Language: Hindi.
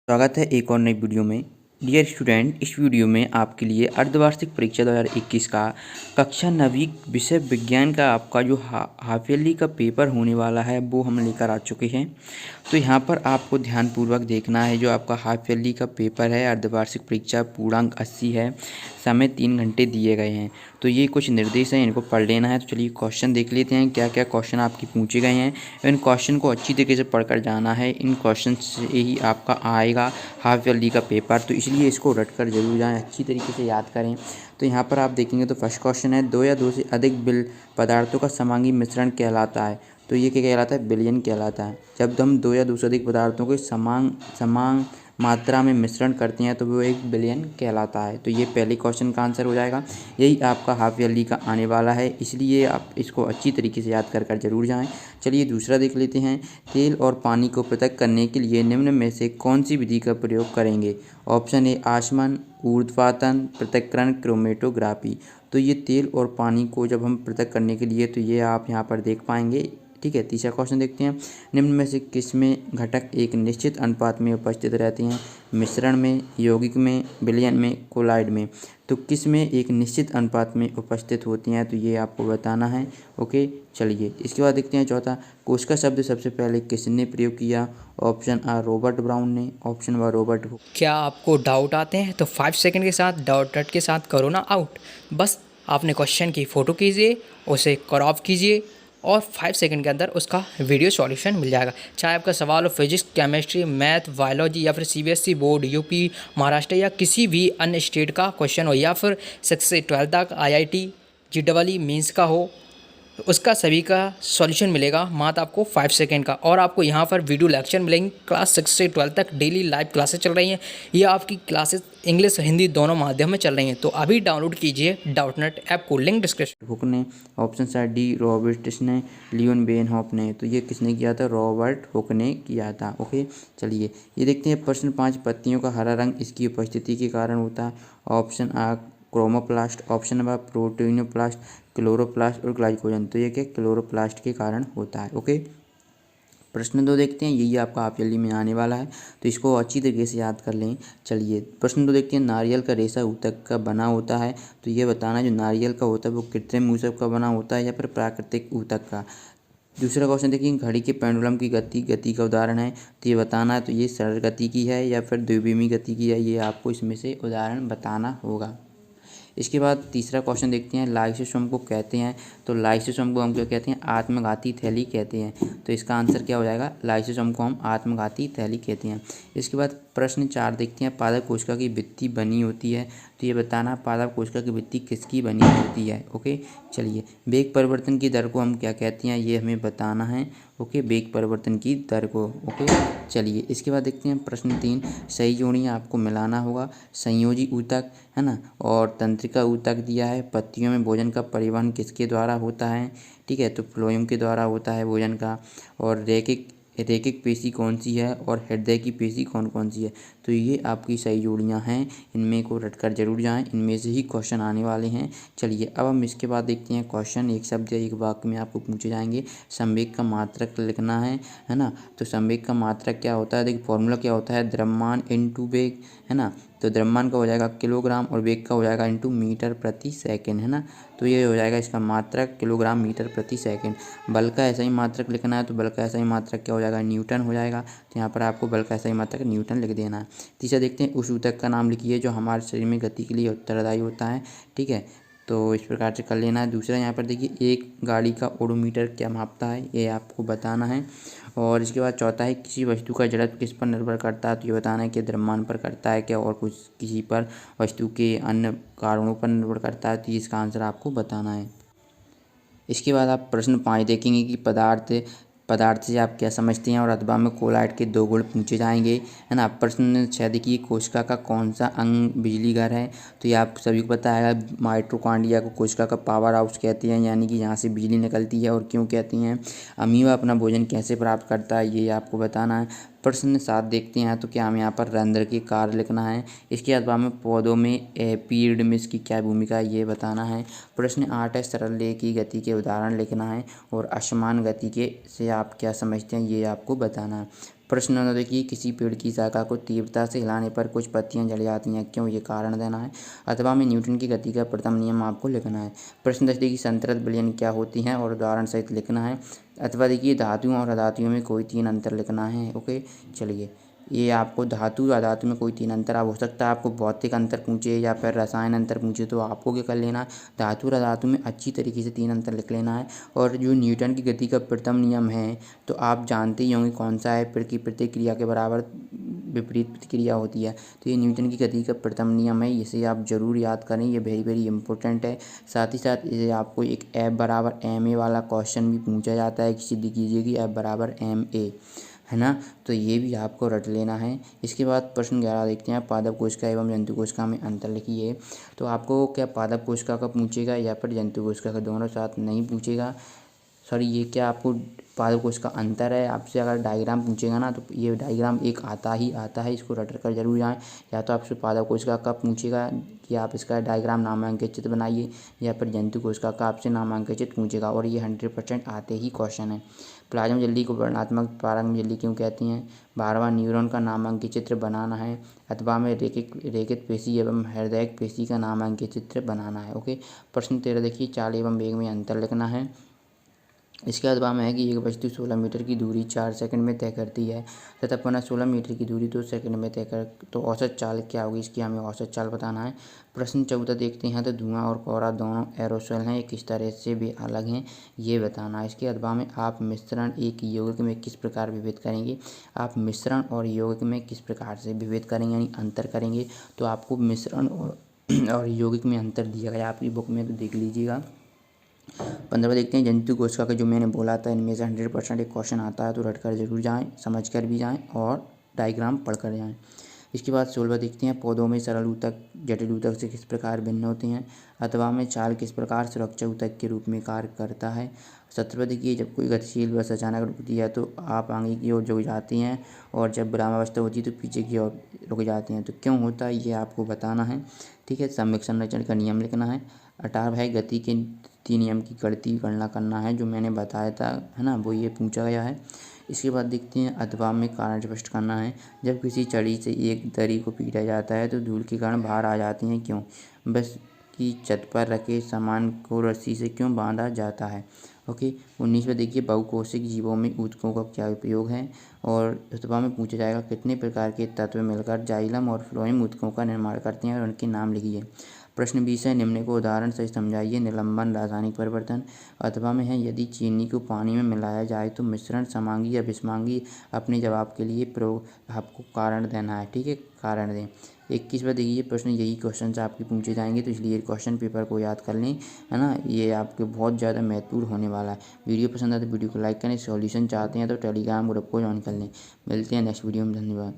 स्वागत है एक और नई वीडियो में। डियर स्टूडेंट, इस वीडियो में आपके लिए अर्धवार्षिक परीक्षा 2021 का कक्षा 9वीं विषय विज्ञान का आपका जो हाफ ईयरली का पेपर होने वाला है वो हम लेकर आ चुके हैं। तो यहाँ पर आपको ध्यानपूर्वक देखना है। जो आपका हाफ ईयरली का पेपर है अर्धवार्षिक परीक्षा, पूर्णांक 80 है, समय 3 घंटे दिए गए हैं। तो ये कुछ निर्देश हैं, इनको पढ़ लेना है। तो चलिए क्वेश्चन देख लेते हैं, क्या क्या क्वेश्चन आपके पूछे गए हैं। इन क्वेश्चन को अच्छी तरीके से पढ़कर जाना है। इन क्वेश्चन से ही आपका आएगा हाफ ईयरली का पेपर, तो इसलिए इसको रट कर जरूर जाएं, अच्छी तरीके से याद करें। तो यहाँ पर आप देखेंगे तो फर्स्ट क्वेश्चन है, 2 या 2 से अधिक बिल पदार्थों का समांगी मिश्रण कहलाता है। तो ये क्या कहलाता है? विलयन कहलाता है। जब हम 2 या 2 से अधिक पदार्थों के समान मात्रा में मिश्रण करते हैं तो वो एक विलयन कहलाता है। तो ये पहले क्वेश्चन का आंसर हो जाएगा। यही आपका हाफ ईयरली का आने वाला है, इसलिए आप इसको अच्छी तरीके से याद कर जरूर जाएं। चलिए दूसरा देख लेते हैं। तेल और पानी को पृथक करने के लिए निम्न में से कौन सी विधि का प्रयोग करेंगे? ऑप्शन ए आचमन, ऊर्ध्वाधन पृथक्करण, क्रोमेटोग्राफी। तो ये तेल और पानी को जब हम पृथक करने के लिए, तो ये आप यहाँ पर देख पाएंगे। ठीक है, तीसरा क्वेश्चन देखते हैं। निम्न में से किसमें घटक एक निश्चित अनुपात में उपस्थित रहते हैं? मिश्रण में, यौगिक में, विलयन में, कोलाइड में। तो किस में एक निश्चित अनुपात में उपस्थित होती हैं, तो ये आपको बताना है। ओके, चलिए इसके बाद देखते हैं चौथा। कोशिका शब्द सबसे पहले किसने प्रयोग किया? ऑप्शन आ रॉबर्ट ब्राउन ने, ऑप्शन व रॉबर्ट हुक। क्या आपको डाउट आते हैं तो 5 सेकंड के साथ डाउट डट के साथ करो ना आउट। बस आपने क्वेश्चन की फ़ोटो कीजिए, उसे क्रॉप कीजिए और 5 सेकंड के अंदर उसका वीडियो सॉल्यूशन मिल जाएगा। चाहे आपका सवाल हो फिजिक्स, केमिस्ट्री, मैथ, बायोलॉजी या फिर सीबीएसई बोर्ड, यूपी, महाराष्ट्र या किसी भी अन्य स्टेट का क्वेश्चन हो, या फिर 6 से 12 तक आईआईटी, जेईई मेंस का हो, उसका सभी का सॉल्यूशन मिलेगा मात्र आपको 5 सेकंड का। और आपको यहाँ पर वीडियो लेक्चर मिलेंगे। क्लास 6 से 12 तक डेली लाइव क्लासेस चल रही हैं। ये आपकी क्लासेस इंग्लिश हिंदी दोनों माध्यम में चल रही हैं। तो अभी डाउनलोड कीजिए डाउटनेट ऐप को, लिंक डिस्क्रिप्शन। हुक ने, ऑप्शन सा डी रॉबर्ट्स ने, लियोन बेनहॉफ ने। तो ये किसने किया था? रॉबर्ट हुक ने किया था। ओके, चलिए ये देखते हैं प्रश्न 5। पत्तियों का हरा रंग इसकी उपस्थिति के कारण होता है। ऑप्शन आ chromoplast, option number proteinoplast, chloroplast और ग्लाइकोजन। तो ये क्या क्लोरोप्लास्ट के कारण होता है। ओके, प्रश्न 2 देखते हैं। यही आपका हाफ ईयरली में आने वाला है, तो इसको अच्छी तरीके से याद कर लें। चलिए प्रश्न 2 देखते हैं। नारियल का रेशा ऊतक का बना होता है। तो ये बताना जो नारियल का होता है वो कृत्रिम ऊतक का बना होता है या फिर प्राकृतिक ऊतक का। दूसरा क्वेश्चन देखिए। घड़ी के पेंडुलम की गति का उदाहरण है। तो ये बताना है तो ये सरल गति की है या फिर द्विविमीय गति की है, ये आपको इसमें से उदाहरण बताना होगा। इसके बाद तीसरा क्वेश्चन देखते हैं। लाइसोसोम को कहते हैं, तो लाइसोसोम को हम क्या कहते हैं? आत्मघाती थैली कहते हैं। तो इसका आंसर क्या हो जाएगा? लाइसोसोम को हम आत्मघाती थैली कहते हैं। इसके बाद प्रश्न 4 देखते हैं। पादप कोशिका की भित्ति बनी होती है। तो ये बताना पादप कोशिका की भित्ति किसकी बनी होती है। ओके, चलिए वेग परिवर्तन की दर को हम क्या कहते हैं, ये हमें बताना है। ओके, वेग परिवर्तन की दर को। ओके, चलिए इसके बाद देखते हैं प्रश्न 3। सही जोड़ियाँ आपको मिलाना होगा। संयोजी ऊतक है ना, और तंत्रिका ऊतक दिया है। पत्तियों में भोजन का परिवहन किसके द्वारा होता है? ठीक है, तो फ्लोएम के द्वारा होता है भोजन का। और रेखिक पेशी कौन सी है और हृदय की पेशी कौन कौन सी है? तो ये आपकी सही जोड़ियां हैं, इनमें को रट कर जरूर जाएं, इनमें से ही क्वेश्चन आने वाले हैं। चलिए अब हम इसके बाद देखते हैं क्वेश्चन। एक शब्द या एक वाक्य में आपको पूछे जाएंगे। संवेग का मात्रक लिखना है ना। तो संवेग का मात्रक क्या होता है? देखिए फॉर्मूला क्या होता है? द्रव्यमान इनटू वेग, है ना। तो द्रव्यमान का हो जाएगा किलोग्राम और वेग का हो जाएगा इनटू मीटर प्रति सेकंड, है ना। तो ये हो जाएगा इसका मात्रक किलोग्राम मीटर प्रति सेकंड। बल का ऐसा ही मात्रक लिखना है, तो बल का ऐसा ही मात्रक क्या हो जाएगा? न्यूटन हो जाएगा। तो यहाँ पर आपको बल का ऐसा ही मात्रक न्यूटन लिख देना है। तीसरा देखते हैं। उस ऊतक का नाम लिखिए जो हमारे शरीर में गति के लिए उत्तरदायी होता है। ठीक है, तो इस प्रकार से कर लेना है। दूसरा यहाँ पर देखिए एक गाड़ी का ओडोमीटर क्या मापता है, ये आपको बताना है। और इसके बाद चौथा है किसी वस्तु का जड़त्व किस पर निर्भर करता है? तो ये बताना है कि द्रव्यमान पर करता है क्या और कुछ किसी पर वस्तु के अन्य कारणों पर निर्भर करता है। तो इसका आंसर आपको बताना है। इसके बाद आप प्रश्न 5 देखेंगे कि पदार्थ से आप क्या समझते हैं, और अथवा में कोलाइड के 2 गुण पूछे जाएंगे, है ना। प्रश्न 6 देखिए। कोशिका का कौन सा अंग बिजली घर है? तो ये आप सभी को पता है। माइटोकॉन्ड्रिया को कोशिका का पावर हाउस कहते हैं, यानी कि यहाँ से बिजली निकलती है, और क्यों कहती हैं। अमीबा अपना भोजन कैसे प्राप्त करता है, ये आपको बताना है। प्रश्न 7 देखते हैं। तो क्या हमें यहाँ पर रंध्र के कार्य लिखना है। इसके अलावा में पौधों में एपिडर्मिस की क्या भूमिका है, ये बताना है। प्रश्न 8 है। सरल रेखा की गति के उदाहरण लिखना है, और असमान गति के से आप क्या समझते हैं, ये आपको बताना है। प्रश्न नंबर देखिए, किसी पेड़ की शाखा को तीव्रता से हिलाने पर कुछ पत्तियां जल जाती हैं, क्यों? ये कारण देना है। अथवा में न्यूटन की गति का प्रथम नियम आपको लिखना है। प्रश्न 10 देखिए, संतृप्त विलयन क्या होती हैं और उदाहरण सहित लिखना है। अथवा देखिए, धातुओं और अधातुओं में कोई 3 अंतर लिखना है। ओके, चलिए, ये आपको धातु अधातु में कोई 3 अंतर, अब हो सकता है आपको भौतिक अंतर पूछे या फिर रसायन अंतर पूछे, तो आपको क्या कर लेना है, धातु और अधातु में अच्छी तरीके से 3 अंतर लिख लेना है। और जो न्यूटन की गति का प्रथम नियम है तो आप जानते ही होंगे कौन सा है, पेड़ की प्रतिक्रिया के बराबर विपरीत प्रतिक्रिया होती है। तो ये न्यूटन की गति का प्रथम नियम है, इसे आप जरूर याद करें, ये वेरी वेरी इंपॉर्टेंट है। साथ ही साथ इसे आपको एक F बराबर ma वाला क्वेश्चन भी पूछा जाता है, सिद्ध कीजिए कि F बराबर ma, है ना। तो ये भी आपको रट लेना है। इसके बाद प्रश्न 11 देखते हैं, पादप कोशिका एवं जंतु कोशिका में अंतर लिखिए। तो आपको क्या पादप कोशिका का पूछेगा या फिर जंतु कोशिका का, दोनों साथ नहीं पूछेगा। सॉरी, ये क्या आपको पादप कोशिका का अंतर है, आपसे अगर डायग्राम पूछेगा ना तो ये डायग्राम एक आता है, इसको रट कर जरूर जाएँ। या तो आपसे पादप कोशिका का पूछेगा कि आप इसका डायग्राम नामांकित चित्र बनाइए, या फिर जंतु कोशिका का आपसे नामांकित चित्र पूछेगा, और ये 100% आते ही क्वेश्चन है। प्लाज्मा झिल्ली को वर्णनात्मक प्रारंभ झिल्ली क्यों कहती हैं? 12वां न्यूरॉन का नामांकित चित्र बनाना है। अथवा में रेखित पेशी एवं हृदयक पेशी का नामांकित चित्र बनाना है। ओके, प्रश्न 13 देखिए, चाल एवं वेग में अंतर लिखना है। इसके अथवा में है कि एक वस्तु 16 मीटर की दूरी 4 सेकंड में तय करती है तथा पुनः 16 मीटर की दूरी 2 सेकंड में तय कर, तो औसत चाल क्या होगी, इसकी हमें औसत चाल बताना है। प्रश्न 14 देखते हैं, तो धुआं और कोहरा दोनों एरोसोल हैं, ये किस तरह से भी अलग हैं, ये बताना है। इसके अथवा में आप मिश्रण एक यौगिक में किस प्रकार विभेद करेंगे, आप मिश्रण और यौगिक में किस प्रकार से विभेद करेंगे यानी अंतर करेंगे। तो आपको मिश्रण और यौगिक में अंतर दिया गया आपकी बुक में, तो देख लीजिएगा। 15 देखते हैं, जंतु कोशिका का जो मैंने बोला था इनमें से 100% एक क्वेश्चन आता है, तो रट कर जरूर जाएँ, समझ कर भी जाएँ और डायग्राम पढ़ कर जाएँ। इसके बाद 16 देखते हैं, पौधों में सरल ऊतक जटिल ऊतक से किस प्रकार भिन्न होते हैं। अथवा में चाल किस प्रकार सुरक्षा ऊतक के रूप में कार्य करता है। 17 देखिए, जब कोई गतिशील बस अचानक रुकती है तो आप आगे की ओर झुक जाती हैं, और जब विरामावस्था होती है तो पीछे की ओर रुक जाते हैं, तो क्यों होता है ये आपको बताना है। ठीक है, सम्यक संरचना का नियम लिखना है। 18 है, गति के 3 नियम की गणना करना है, जो मैंने बताया था, है ना, वो ये पूछा गया है। इसके बाद देखते हैं, अथवा में कारण स्पष्ट करना है। जब किसी छड़ी से एक दरी को पीटा जाता है तो धूल के कारण बाहर आ जाती हैं, क्यों? बस की छत पर रखे सामान को रस्सी से क्यों बांधा जाता है। ओके, 19 देखिए, बहुकोशिक जीवों में ऊतकों का क्या उपयोग है। और अथवा में पूछा जाएगा, कितने प्रकार के तत्व मिलकर जाइलम और फ्लोएम ऊतकों का निर्माण करते हैं और उनके नाम लिखिए। प्रश्न 20 है, निम्न को उदाहरण से समझाइए। निलंबन रासायनिक परिवर्तन। अथवा में है, यदि चीनी को पानी में मिलाया जाए तो मिश्रण समांगी या विषमांगी। अपने जवाब के लिए आपको कारण देना है। ठीक है, कारण दें। 21 देखिए, प्रश्न यही क्वेश्चन से आपके पूछे जाएंगे, तो इसलिए क्वेश्चन पेपर को याद कर लें, है ना, ये आपके बहुत ज़्यादा महत्वपूर्ण होने वाला है। वीडियो पसंद आए तो वीडियो को लाइक करें, सॉल्यूशन चाहते हैं तो टेलीग्राम ग्रुप को ज्वाइन कर लें। मिलते हैं नेक्स्ट वीडियो में, धन्यवाद।